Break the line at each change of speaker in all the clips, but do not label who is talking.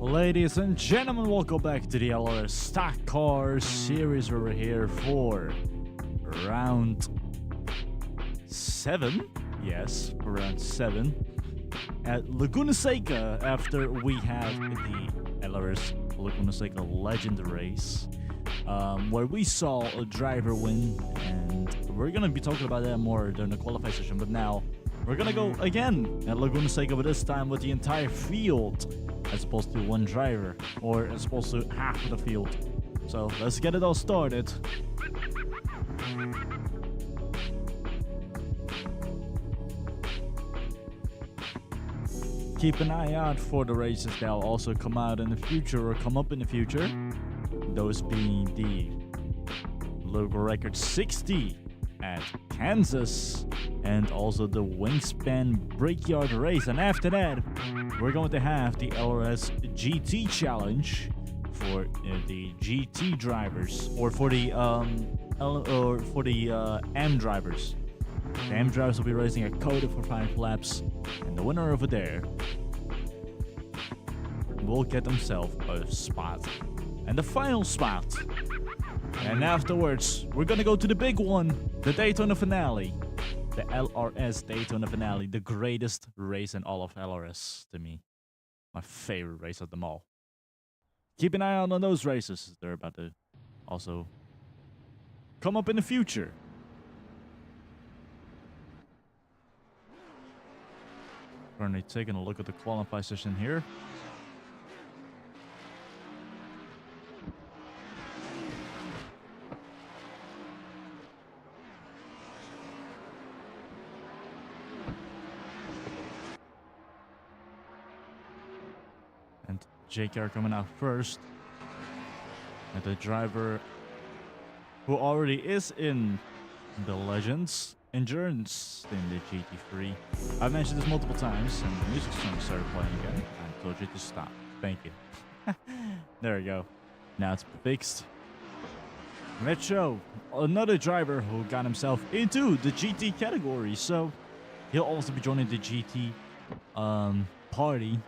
Ladies and gentlemen, welcome back to the LRS Stock Car Series. We're here for round 7. Yes, for round 7 at Laguna Seca after we have the LRS Laguna Seca Legend Race, where we saw a driver win, and we're going to be talking about that more during the qualifying session. But now we're going to go again at Laguna Seca, but this time with the entire field, as opposed to one driver, or as opposed to half of the field. So let's get it all started. Keep an eye out for the races that will also come out in the future or come up in the future. Those being the local record 60 at Kansas, and also the Wingspan Brickyard race. And after that, we're going to have the LRS GT Challenge for the GT drivers, or for the M drivers. The M drivers will be racing a Coda for 5 laps, and the winner over there will get himself a spot, and the final spot. And afterwards, we're gonna go to the big one, the Daytona finale. The LRS Daytona finale, the greatest race in all of LRS to me. My favorite race of them all. Keep an eye out on those races. They're about to also come up in the future. Currently taking a look at the qualify session here. JKR coming out first, and the driver who already is in the Legends Endurance in the GT3. I've mentioned this multiple times, and the music's trying to start playing again. I told you to stop. Thank you. There we go. Now it's fixed. Let's show another driver who got himself into the GT category, so he'll also be joining the GT party,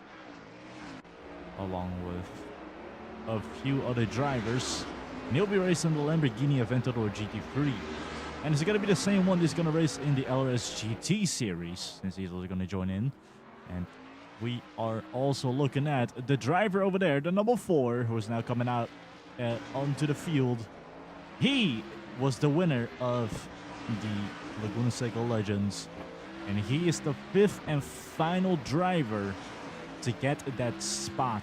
along with a few other drivers. And he'll be racing the Lamborghini Aventador GT3. And it's going to be the same one that's going to race in the LRS GT series, since he's also going to join in. And we are also looking at the driver over there, the number 4, who is now coming out onto the field. He was the winner of the Laguna Seca Legends, and he is the 5th and final driver to get that spot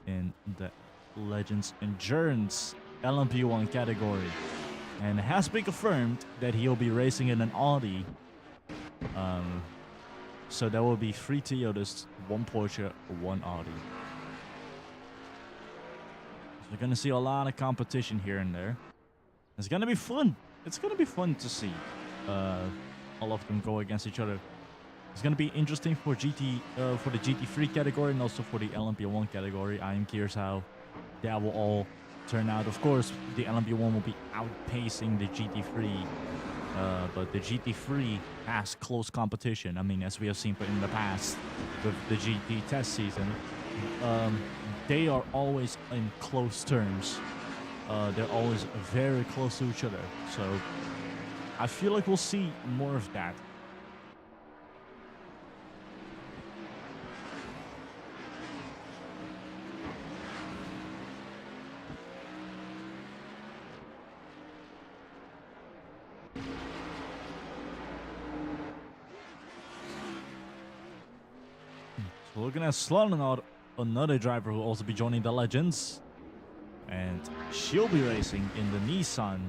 in the Legends Endurance LMP1 category. And it has been confirmed that he'll be racing in an Audi. So there will be 3 Toyotas, 1 Porsche, 1 Audi. So we're going to see a lot of competition here and there. It's going to be fun. It's going to be fun to see all of them go against each other. It's going to be interesting for the GT3 category, and also for the LMP1 category. I am curious how that will all turn out. Of course, the LMP1 will be outpacing the GT3, but the GT3 has close competition. I mean, as we have seen in the past with the GT test season, they are always in close terms. They're always very close to each other. So I feel like we'll see more of that. Looking at Slaughter, another driver who will also be joining the Legends, and she'll be racing in the Nissan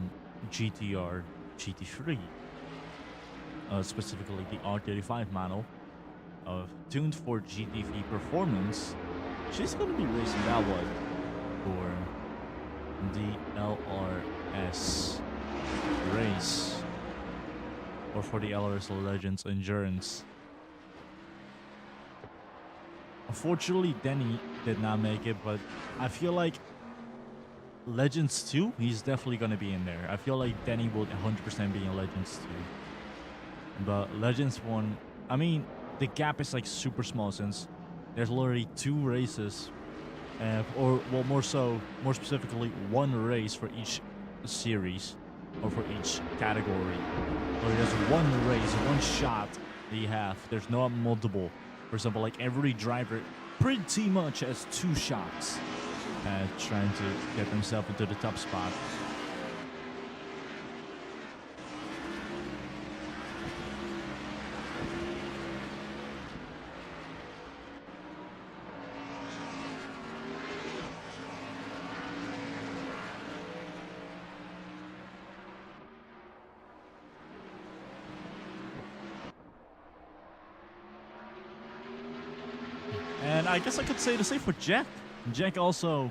GTR GT3, specifically the R35 model, tuned for GT3 performance. She's going to be racing that one for the LRS race, or for the LRS Legends Endurance. Unfortunately, Denny did not make it, but I feel like Legends 2, he's definitely going to be in there. I feel like Denny will 100% be in Legends 2. But Legends 1, I mean, the gap is like super small, since there's literally 2 races or well, more specifically, one race for each series or for each category. So there's one race, one shot that you have. There's no multiple. For example, like every driver pretty much has two shots at trying to get themselves into the top spot. And I guess I could say the same for Jack. Jack also,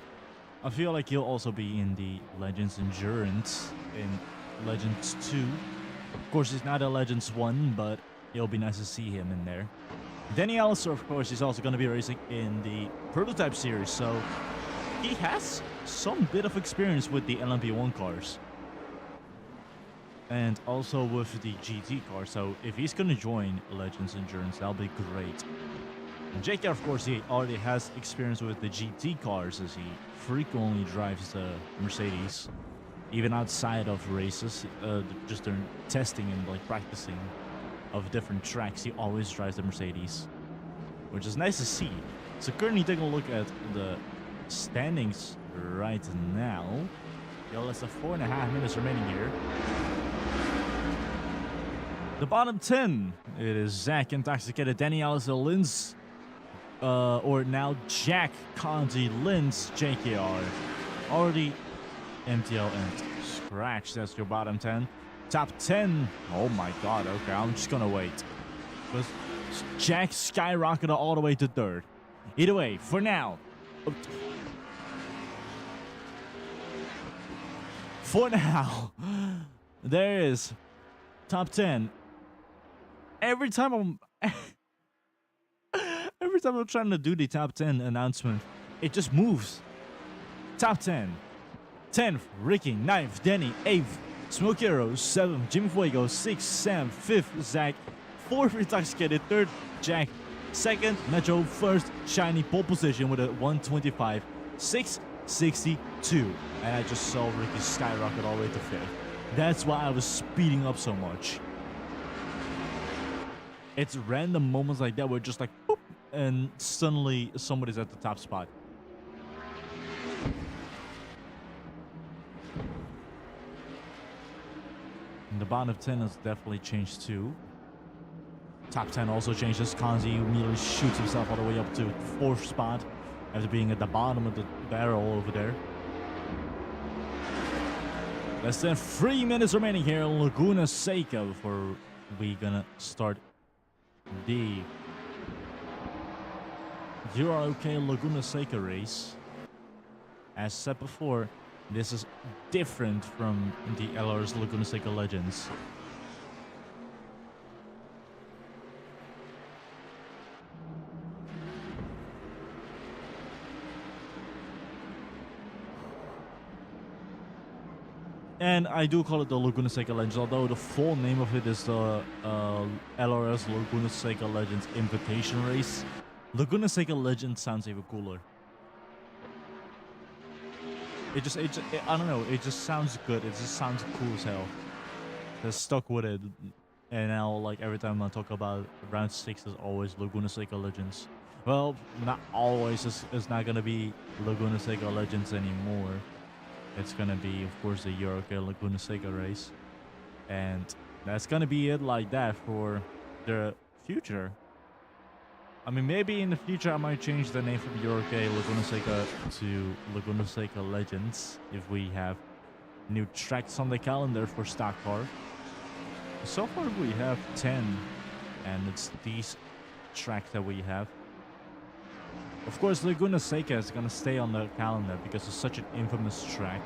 I feel like he'll also be in the Legends Endurance in Legends 2. Of course, he's not a Legends 1, but it'll be nice to see him in there. Danny Alistair, of course, is also going to be racing in the Prototype Series, so he has some bit of experience with the LMP1 cars. And also with the GT car, so if he's going to join Legends Endurance, that'll be great. And JK, of course, he already has experience with the GT cars as he frequently drives the Mercedes, even outside of races, just during testing and like practicing of different tracks. He always drives the Mercedes, which is nice to see. So currently taking a look at the standings right now. Yo, less than 4.5 minutes remaining here. The bottom 10, it is Zach Intoxicated, Danny Alistair, Linz, or now Jack, Conti, Linz, JKR. Already MTL and Scratch, that's your bottom 10. Top 10, oh my god, okay, I'm just gonna wait. Because Jack skyrocketed all the way to third. Either way, for now. For now, there is top 10. Every time I'm trying to do the top 10 announcement, it just moves. Top 10. 10th, Ricky. 9th, Danny. 8th, Smoke Hero. 7th, Jimmy Fuego. 6th, Sam. 5th, Zach. 4th, Intoxicated. 3rd, Jack. 2nd, Metro. 1st, Shiny. Pole position with a 125. 662. And I just saw Ricky skyrocket all the way to 5th. That's why I was speeding up so much. It's random moments like that where just like boop, and suddenly somebody's at the top spot. And the bottom of 10 has definitely changed too. Top 10 also changes. Kanzi immediately shoots himself all the way up to 4th spot after being at the bottom of the barrel over there. Less than 3 minutes remaining here in Laguna Seca before we gonna start the UROK Laguna Seca race. As said before, this is different from the LRS Laguna Seca Legends. And I do call it the Laguna Seca Legends, although the full name of it is the LRS Laguna Seca Legends Invitation Race. Laguna Seca Legends sounds even cooler. I don't know, it just sounds good. It just sounds cool as hell. They're stuck with it. And now, like, every time I talk about round 6, is always Laguna Seca Legends. Well, not always. It's not gonna be Laguna Seca Legends anymore. It's gonna be, of course, the UROK Laguna Seca race. And that's gonna be it like that for the future. I mean, maybe in the future I might change the name from UROK Laguna Seca to Laguna Seca Legends if we have new tracks on the calendar for stock car. So far we have 10, and it's these tracks that we have. Of course, Laguna Seca is gonna stay on the calendar because it's such an infamous track.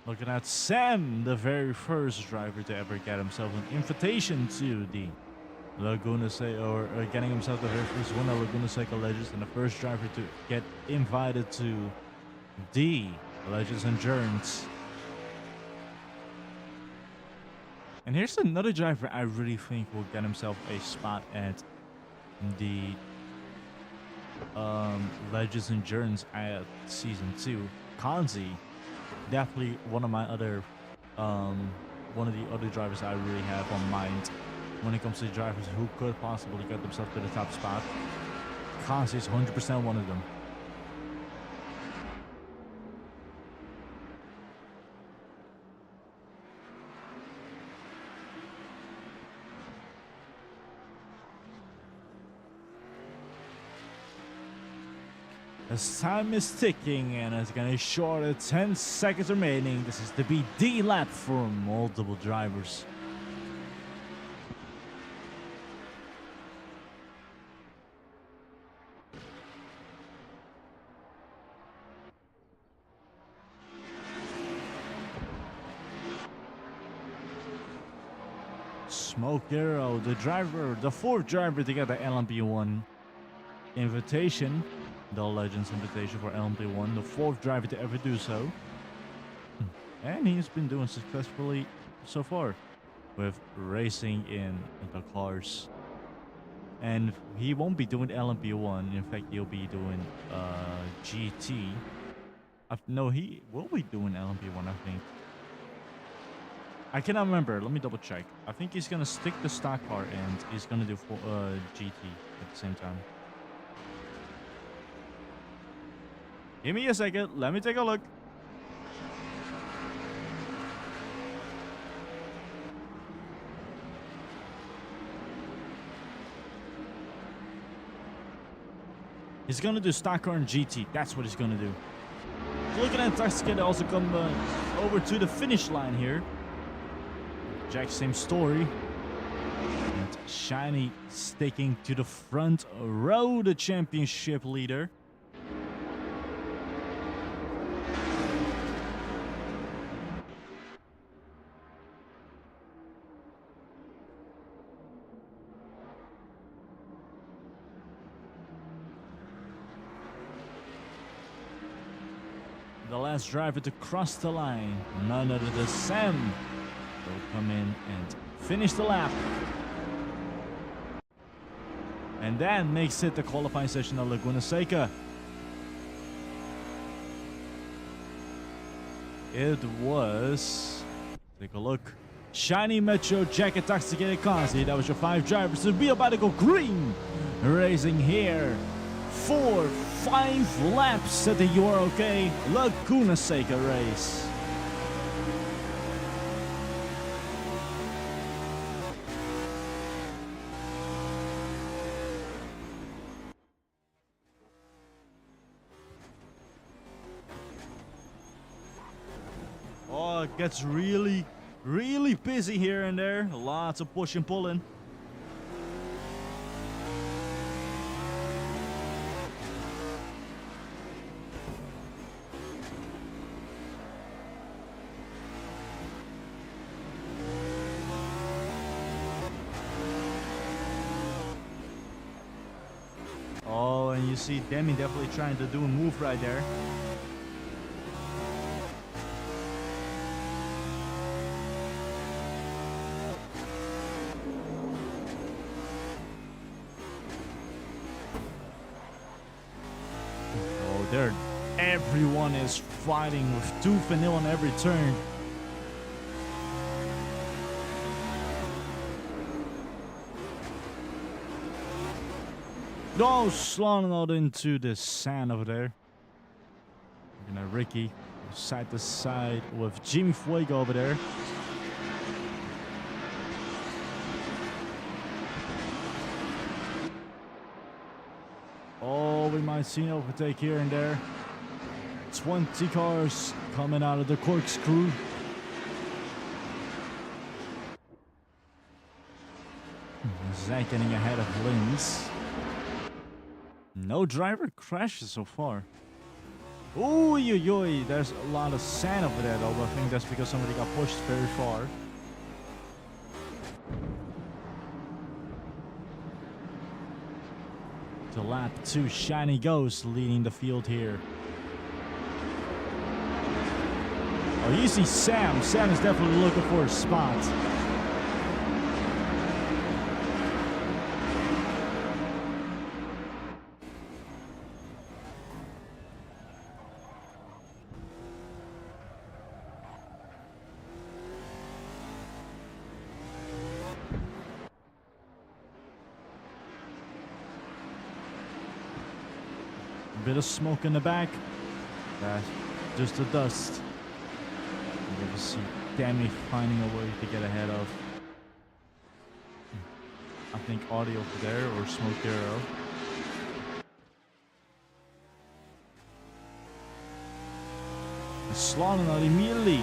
Looking at Sam, the very first driver to ever get himself an invitation to the Laguna Seca, or getting himself the very first one of Laguna Seca Legends, and the first driver to get invited to the Legends Endurance. And here's another driver I really think will get himself a spot at the Legends Endurance at Season 2. Kanzi, definitely one of the other drivers I really have on mind when it comes to drivers who could possibly get themselves to the top spot. Kanzi is 100% one of them. As time is ticking and it's gonna short at 10 seconds remaining, this is the BD lap for multiple drivers. Smoke Arrow, the fourth driver to get the LMP1 invitation. The Legends invitation for LMP1, the fourth driver to ever do so. And he's been doing successfully so far with racing in the cars. And he won't be doing LMP1, in fact he'll be doing GT. No, he will be doing LMP1, I think. I cannot remember, let me double check. I think he's gonna stick the stock car and he's gonna do GT at the same time. Give me a second. Let me take a look. He's gonna do stock car and GT. That's what he's gonna do. Looking at Tuxkid also come over to the finish line here. Exact same story. And Shiny sticking to the front row, the championship leader. The last driver to cross the line, none other than Sam, will come in and finish the lap. And that makes it the qualifying session of Laguna Seca. It was, take a look, Shiny, Metro, Jack, Intoxicated, Kanzi. That was your 5 drivers to be about to go green. Racing here for 5 laps at the UROK Laguna Seca race. Oh, it gets really busy here and there. Lots of push and pulling. Oh, and you see Demi definitely trying to do a move right there. Oh, there. Everyone is fighting with tooth and nail on every turn. Oh, sliding out into the sand over there. Looking at Ricky, side to side with Jimmy Fuego over there. Oh, we might see an overtake here and there. 20 cars coming out of the corkscrew. Zach getting ahead of Linz. No driver crashes so far. Ooh, there's a lot of sand over there though, but I think that's because somebody got pushed very far. To lap 2, Shiny Ghost leading the field here. Oh, you see Sam. Sam is definitely looking for a spot. A bit of smoke in the back. That's just the dust. You ever see Demi finding a way to get ahead of, I think, Audio over there or Smoke Hero. Slaughter not immediately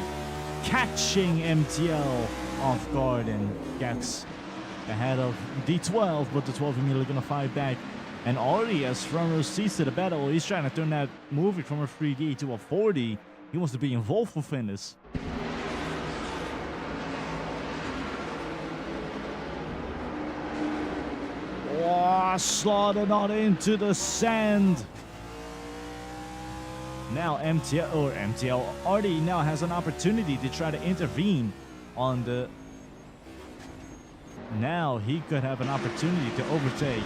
catching MTL off guard and gets ahead of D12, but the 12 immediately gonna fight back. And already as front row sees to the battle, he's trying to turn that movie from a 3D to a 4D. He wants to be involved for finish. Oh, Slaughter not into the sand. Now MTL already now has an opportunity to try to intervene on the... Now he could have an opportunity to overtake.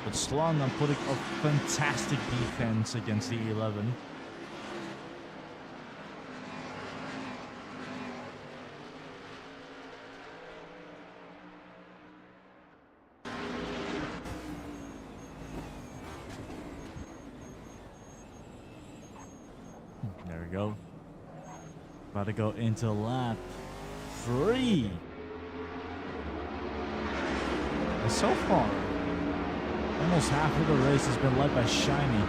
But Slaughter putting a fantastic defense against the 11. There we go. About to go into lap 3. And so far, almost half of the race has been led by Shiny.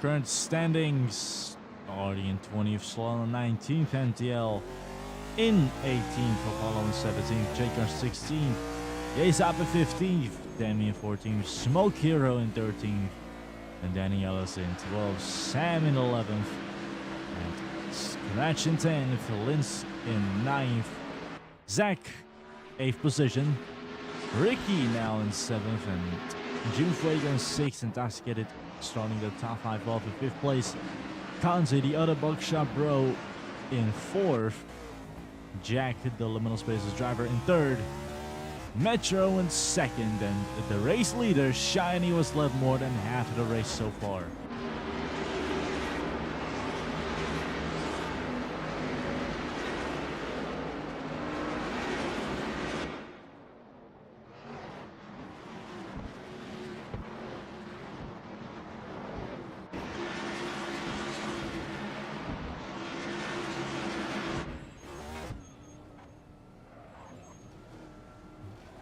Current standings, already in 20th, Slaughter 19th, MTL in 18th, Apollo in 17th, Jaker 16th, Aesop in 15th, Demi in 14th, Smoke Hero in 13th, and Danny Ellis in 12th, Sam in 11th, and Scratch in 10th, Linz in 9th, Zach 8th position, Ricky now in 7th, and June Fuego in 6th, Intoxicated starting the top 5 off in 5th place, Kanzi, the other Buckshot Bro, in 4th, Jack, the Liminal Spaces driver, in 3rd, Metro in 2nd, and the race leader, Shiny, was led more than half of the race so far.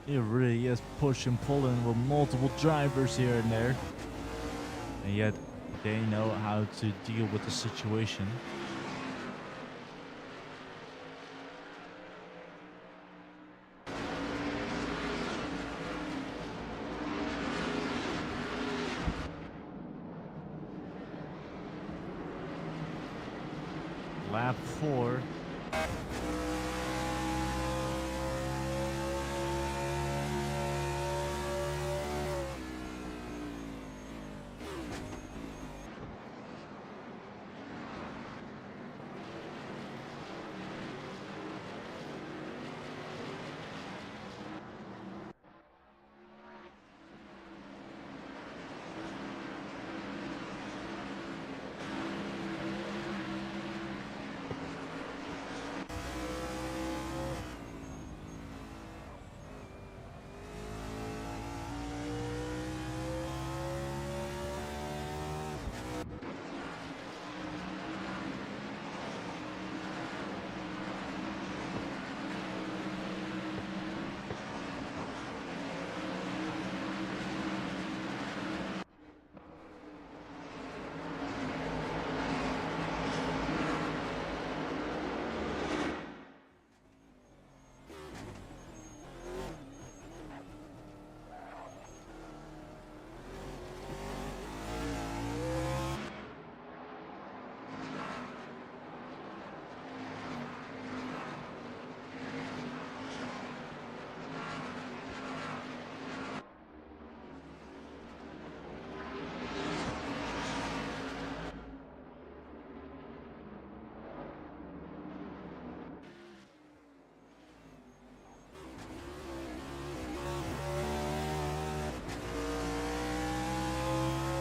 It really is push and pulling with multiple drivers here and there. And yet they know how to deal with the situation. Lap 4.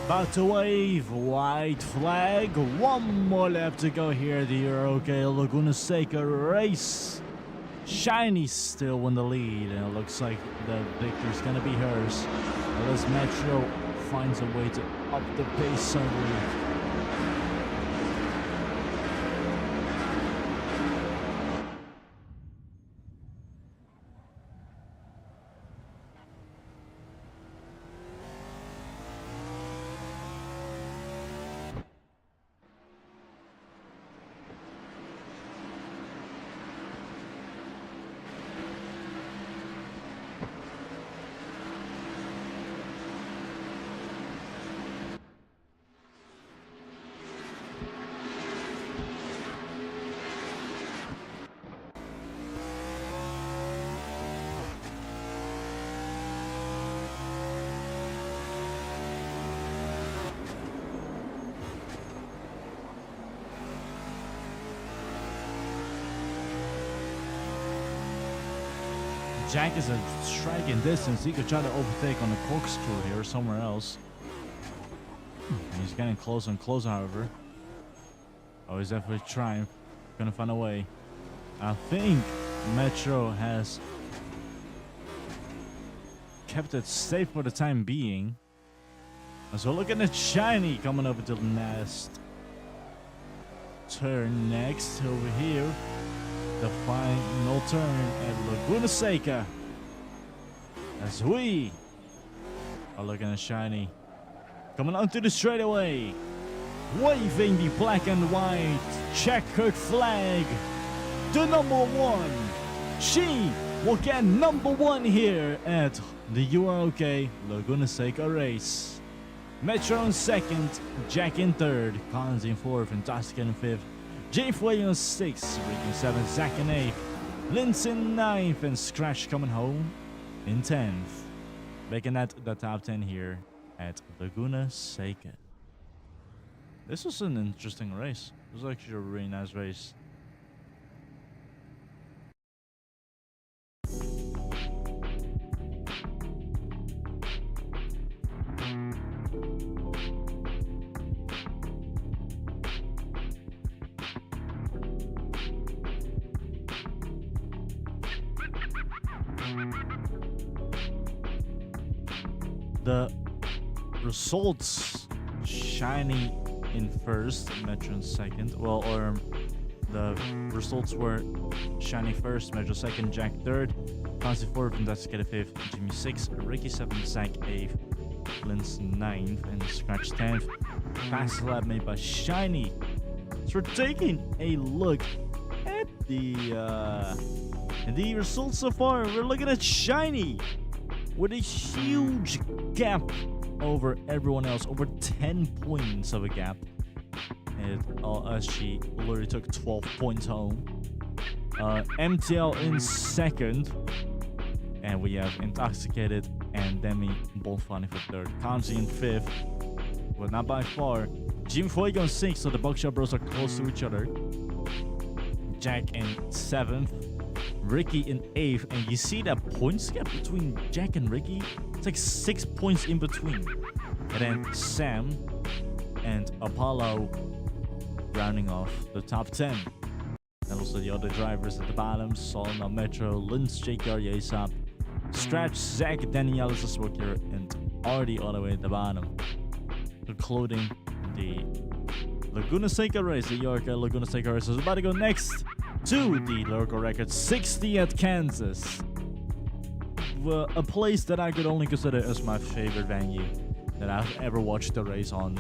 About to wave, white flag. One more lap to go here. The UROK Laguna Seca race. Shiny still in the lead, and it looks like the victory's gonna be hers. Unless Metro finds a way to up the pace suddenly. Jack is a striking distance. He could try to overtake on the corkscrew here or somewhere else. And he's getting closer and closer, however. Oh, he's definitely trying. Gonna find a way. I think Metro has kept it safe for the time being. So looking at Shiny coming over to the last turn next over here. The final turn at Laguna Seca. As we are looking at Shiny coming onto the straightaway, waving the black and white checkered flag. The number one. She will get number one here at the UROK Laguna Seca race. Metro in second, Jack in third, Collins in fourth, and Tusk in fifth. Jay in sixth, Rick in seventh, Zach in eighth, Linz in ninth, and Scratch coming home in 10th. Making that the top 10 here at Laguna Seca. This was an interesting race. It was actually a really nice race. The results: Shiny in first, Metro in second. Well, or the results were Shiny first, Metro second, Jack third, Fancy fourth, and that's fifth, Jimmy sixth, Ricky seventh, Zach eighth, Linz ninth, and Scratch 10th. Fast lap made by Shiny. So we're taking a look at the results so far. We're looking at Shiny with a huge gap over everyone else, over 10 points of a gap. And she literally took 12 points home. MTL in second, and we have Intoxicated and Demi both funny for third. Kanji in fifth, but not by far. Jim Fuego in sixth, so the Buckshot Bros are close to each other. Jack in seventh, Ricky in eighth, and you see that points gap between Jack and Ricky? It's like 6 points in between. And then Sam and Apollo rounding off the top 10. And also the other drivers at the bottom: Solna Metro, Linz, JKR, Yasap, Scratch, Zach, Danielle, Smoker, and Artie all the way at the bottom. Concluding the Laguna Seca race, the UROK Laguna Seca race is about to go next to the local record 60 at Kansas. A place that I could only consider as my favorite venue that I've ever watched the race on.